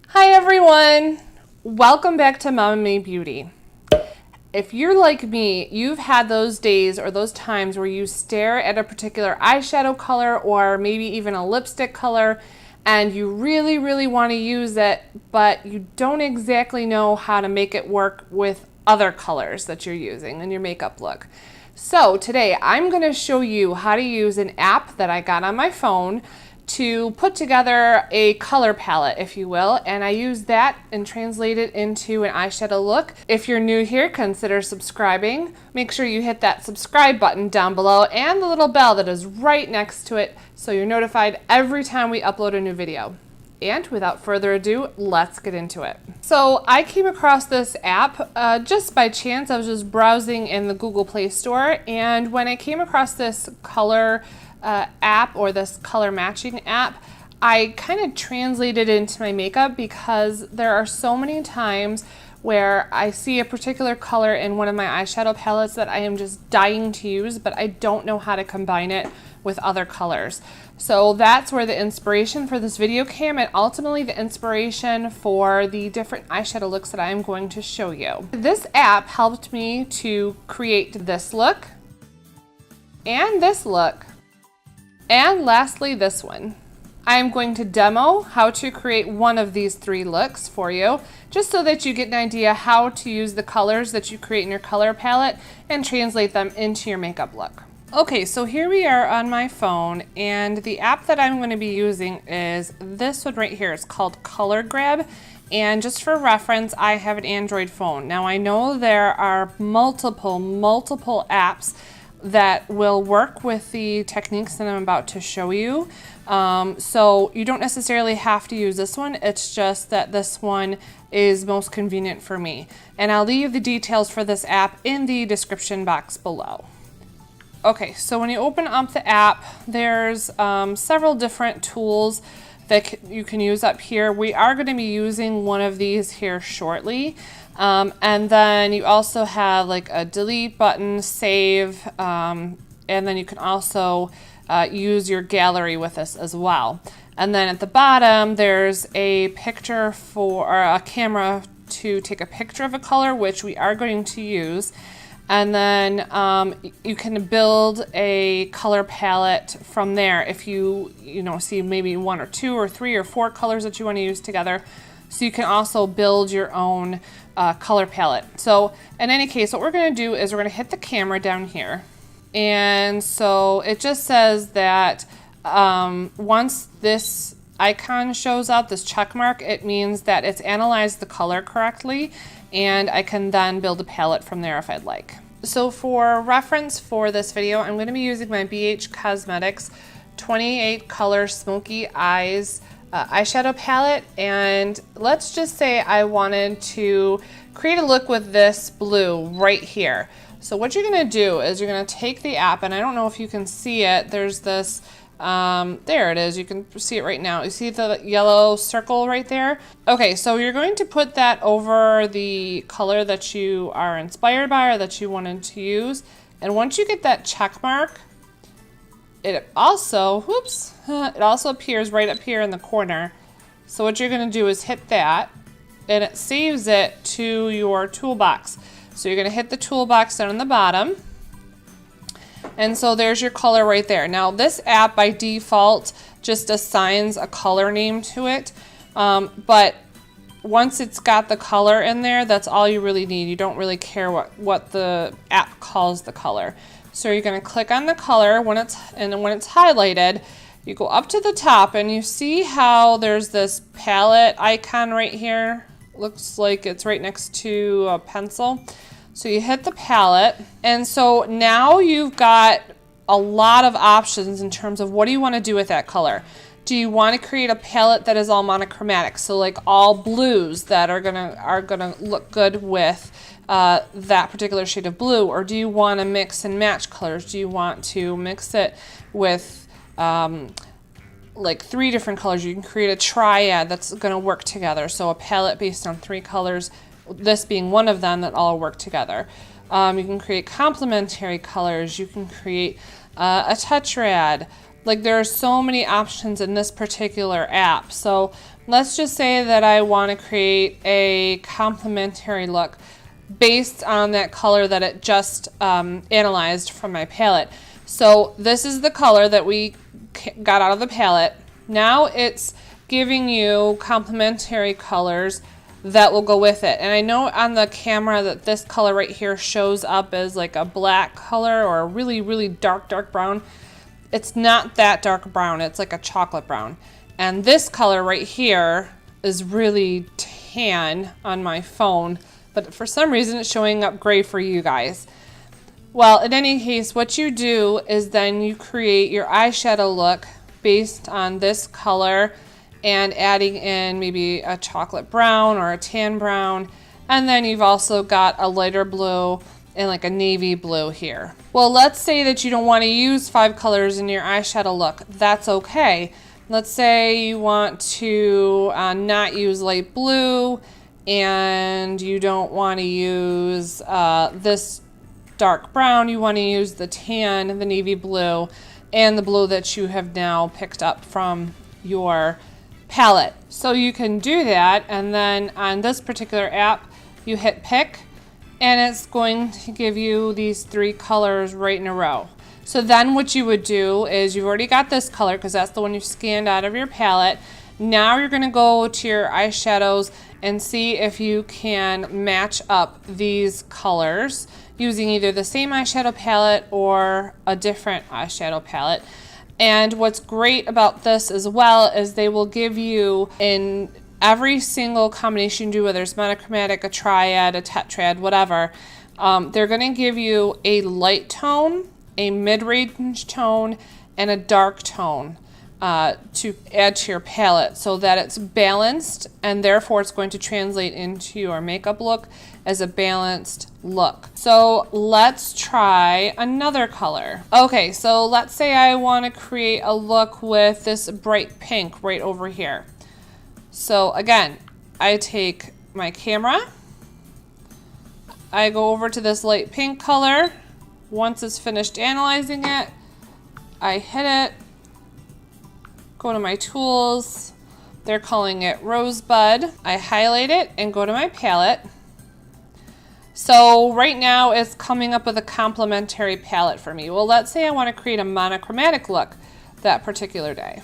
Hi everyone! Welcome back to Mama Made Beauty. If you're like me, you've had those days or those times where you stare at a particular eyeshadow color or maybe even a lipstick color and you really want to use it, but you don't exactly know how to make it work with other colors that you're using in your makeup look. So today I'm going to show you how to use an app that I got on my phone to put together a color palette, if you will, and I use that and translate it into an eyeshadow look. If you're new here, consider subscribing. Make sure you hit that subscribe button down below and the little bell that is right next to it so you're notified every time we upload a new video. And without further ado, let's get into it. So I came across this app just by chance. I was just browsing in the Google Play Store, and when I came across this color app or this color matching app, I kind of translated it into my makeup because there are so many times where I see a particular color in one of my eyeshadow palettes that I am just dying to use, but I don't know how to combine it with other colors. So that's where the inspiration for this video came, and ultimately the inspiration for the different eyeshadow looks that I am going to show you. This app helped me to create this look and this look. And lastly, this one. I am going to demo how to create one of these three looks for you, just so that you get an idea how to use the colors that you create in your color palette and translate them into your makeup look. Okay, so here we are on my phone, and the app that I'm going to be using is this one right here. It's called Color Grab, and just for reference, I have an Android phone. Now I know there are multiple apps that will work with the techniques that I'm about to show you. So you don't necessarily have to use this one. It's just that this one is most convenient for me. And I'll leave the details for this app in the description box below. Okay, so when you open up the app, there's several different tools that you can use up here. We are going to be using one of these here shortly. And then you also have like a delete button, save, and then you can also use your gallery with this as well. And then at the bottom, there's a picture or a camera to take a picture of a color, which we are going to use. And then you can build a color palette from there if you see maybe one or two or three or four colors that you want to use together. So you can also build your own color palette. So in any case, what we're going to do is we're going to hit the camera down here. And so it just says that once this icon shows up, this check mark, it means that it's analyzed the color correctly, and I can then build a palette from there if I'd like. So for reference for this video, I'm going to be using my BH Cosmetics 28 color Smokey Eyes eyeshadow palette, and let's just say I wanted to create a look with this blue right here. So what you're going to do is you're going to take the app, and I don't know if you can see it, there's this there it is, you can see it right now. You see the yellow circle right there? Okay, so you're going to put that over the color that you are inspired by or that you wanted to use, and once you get that check mark, it also appears right up here in the corner. So what you're going to do is hit that, and it saves it to your toolbox. So you're going to hit the toolbox down on the bottom, and so there's your color right there. Now this app by default just assigns a color name to it, but once it's got the color in there, that's all you really need. You don't really care what the app calls the color. So you're going to click on the color when it's highlighted. You go up to the top, and you see how there's this palette icon right here. Looks like it's right next to a pencil. So you hit the palette, and so now you've got a lot of options in terms of what do you want to do with that color. Do you want to create a palette that is all monochromatic, so like all blues that are gonna look good with that particular shade of blue, or do you want to mix and match colors? Do you want to mix it with like 3 different colors? You can create a triad that's going to work together, so a palette based on 3 colors, this being one of them, that all work together. You can create complementary colors. You can create a tetrad. Like, there are so many options in this particular app. So let's just say that I want to create a complementary look based on that color that it just analyzed from my palette. So this is the color that we got out of the palette. Now it's giving you complementary colors that will go with it. And I know on the camera that this color right here shows up as like a black color or a really, really dark brown. It's not that dark brown, it's like a chocolate brown. And this color right here is really tan on my phone, but for some reason it's showing up gray for you guys. Well, in any case, what you do is then you create your eyeshadow look based on this color and adding in maybe a chocolate brown or a tan brown. And then you've also got a lighter blue and like a navy blue here. Well, let's say that you don't want to use 5 colors in your eyeshadow look. That's okay. Let's say you want to not use light blue and you don't want to use this dark brown. You want to use the tan, the navy blue, and the blue that you have now picked up from your palette. So you can do that, and then on this particular app you hit pick and it's going to give you these 3 colors right in a row. So then what you would do is you've already got this color because that's the one you scanned out of your palette. Now you're going to go to your eyeshadows and see if you can match up these colors using either the same eyeshadow palette or a different eyeshadow palette. And what's great about this as well is they will give you in every single combination you do, whether it's monochromatic, a triad, a tetrad, whatever, they're going to give you a light tone, a mid-range tone, and a dark tone to add to your palette so that it's balanced, and therefore it's going to translate into your makeup look as a balanced look. So let's try another color. Okay, so let's say I want to create a look with this bright pink right over here. So again, I take my camera, I go over to this light pink color. Once it's finished analyzing it, I hit it, go to my tools, they're calling it Rosebud. I highlight it and go to my palette. So right now it's coming up with a complementary palette for me. Well, let's say I want to create a monochromatic look that particular day.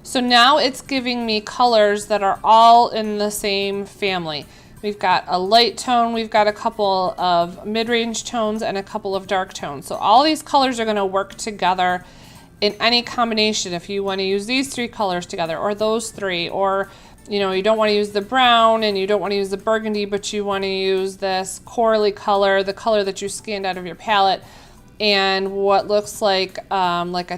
So now it's giving me colors that are all in the same family. We've got a light tone, we've got a couple of mid-range tones, and a couple of dark tones. So all these colors are going to work together in any combination. If you want to use these 3 colors together, or those 3, or you know, you don't want to use the brown and you don't want to use the burgundy, but you want to use this corally color, the color that you scanned out of your palette, and what looks like a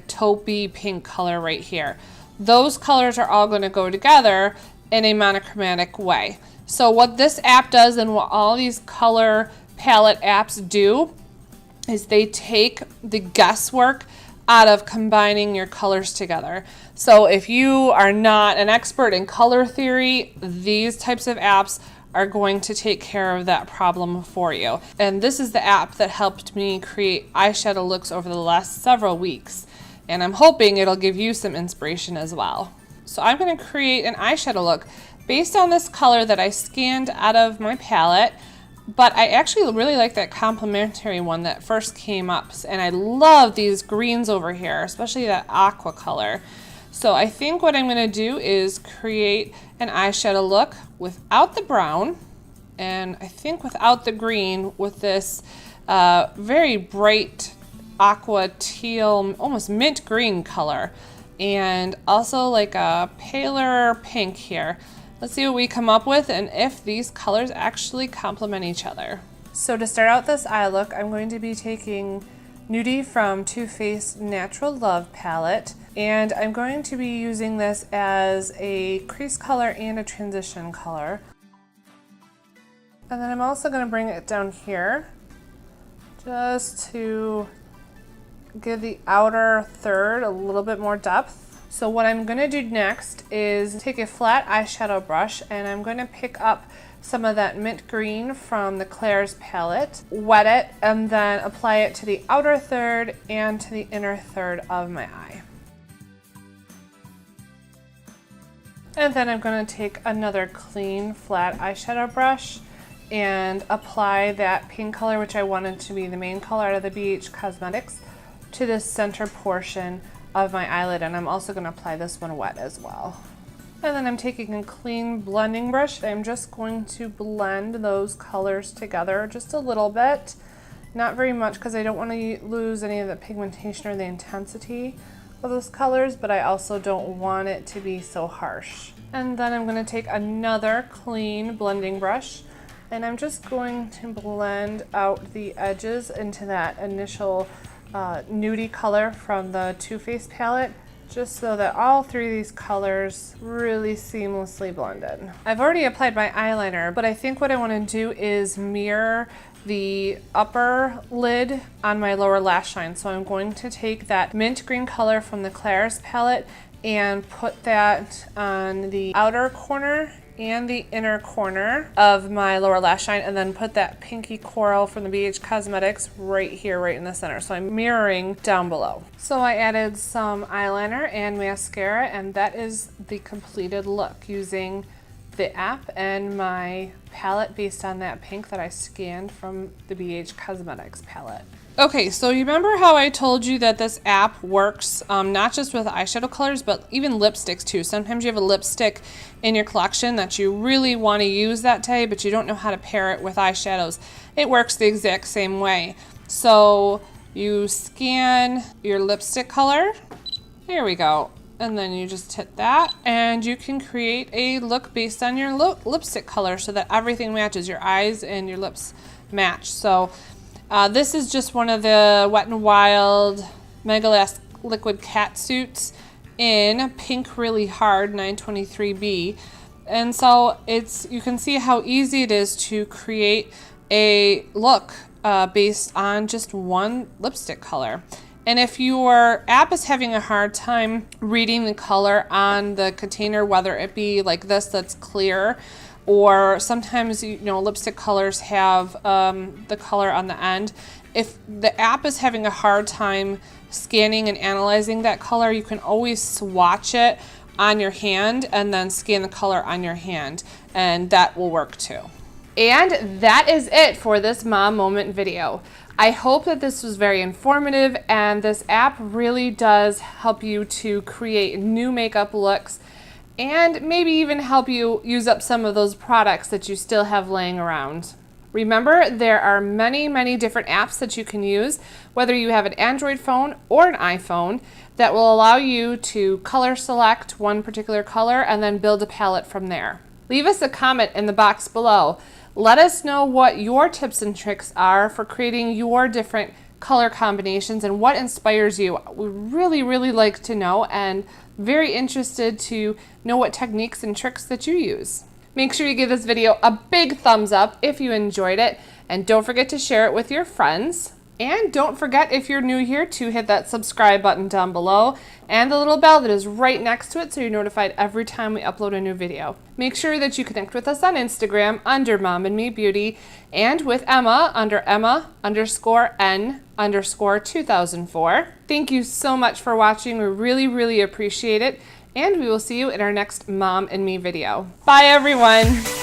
taupey pink color right here. Those colors are all going to go together in a monochromatic way. So what this app does and what all these color palette apps do is they take the guesswork out of combining your colors together. So if you are not an expert in color theory, these types of apps are going to take care of that problem for you. And this is the app that helped me create eyeshadow looks over the last several weeks. And I'm hoping it'll give you some inspiration as well. So I'm going to create an eyeshadow look based on this color that I scanned out of my palette, but I actually really like that complementary one that first came up. And I love these greens over here, especially that aqua color. So I think what I'm going to do is create an eyeshadow look without the brown, and I think without the green, with this very bright aqua teal, almost mint green color, and also like a paler pink here. Let's see what we come up with and if these colors actually complement each other. So to start out this eye look, I'm going to be taking Nudie from Too Faced Natural Love palette, and I'm going to be using this as a crease color and a transition color. And then I'm also going to bring it down here just to give the outer third a little bit more depth. So what I'm going to do next is take a flat eyeshadow brush and I'm going to pick up some of that mint green from the Claire's palette, wet it, and then apply it to the outer third and to the inner third of my eye. And then I'm going to take another clean flat eyeshadow brush and apply that pink color, which I wanted to be the main color out of the BH Cosmetics, to the center portion of my eyelid. And I'm also going to apply this one wet as well. And then I'm taking a clean blending brush. I'm just going to blend those colors together just a little bit. Not very much, because I don't want to lose any of the pigmentation or the intensity of those colors, but I also don't want it to be so harsh. And then I'm going to take another clean blending brush, and I'm just going to blend out the edges into that initial nudie color from the Too Faced palette, just so that all three of these colors really seamlessly blend in. I've already applied my eyeliner, but I think what I want to do is mirror the upper lid on my lower lash line. So I'm going to take that mint green color from the Claire's palette and put that on the outer corner and the inner corner of my lower lash line, and then put that pinky coral from the BH Cosmetics right here, right in the center. So I'm mirroring down below. So I added some eyeliner and mascara, and that is the completed look using the app and my palette based on that pink that I scanned from the BH Cosmetics palette. Okay, so you remember how I told you that this app works not just with eyeshadow colors, but even lipsticks too. Sometimes you have a lipstick in your collection that you really want to use that day, but you don't know how to pair it with eyeshadows. It works the exact same way. So you scan your lipstick color. Here we go. And then you just hit that, and you can create a look based on your lipstick color so that everything matches. Your eyes and your lips match. So this is just one of the Wet n Wild Mega Last Liquid Cat Suits in Pink Really Hard 923B. And so you can see how easy it is to create a look based on just one lipstick color. And if your app is having a hard time reading the color on the container, whether it be like this that's clear, or sometimes lipstick colors have the color on the end. If the app is having a hard time scanning and analyzing that color, you can always swatch it on your hand and then scan the color on your hand, and that will work too. And that is it for this mom moment video. I hope that this was very informative, and this app really does help you to create new makeup looks and maybe even help you use up some of those products that you still have laying around. Remember, there are many, many different apps that you can use, whether you have an Android phone or an iPhone, that will allow you to color select one particular color and then build a palette from there. Leave us a comment in the box below. Let us know what your tips and tricks are for creating your different color combinations and what inspires you. We really, really like to know, and very interested to know what techniques and tricks that you use. Make sure you give this video a big thumbs up if you enjoyed it, and don't forget to share it with your friends. And don't forget, if you're new here, to hit that subscribe button down below and the little bell that is right next to it so you're notified every time we upload a new video. Make sure that you connect with us on Instagram under Mom and Me Beauty, and with Emma under Emma_N_2004. Thank you so much for watching. We really, really appreciate it. And we will see you in our next Mom and Me video. Bye, everyone.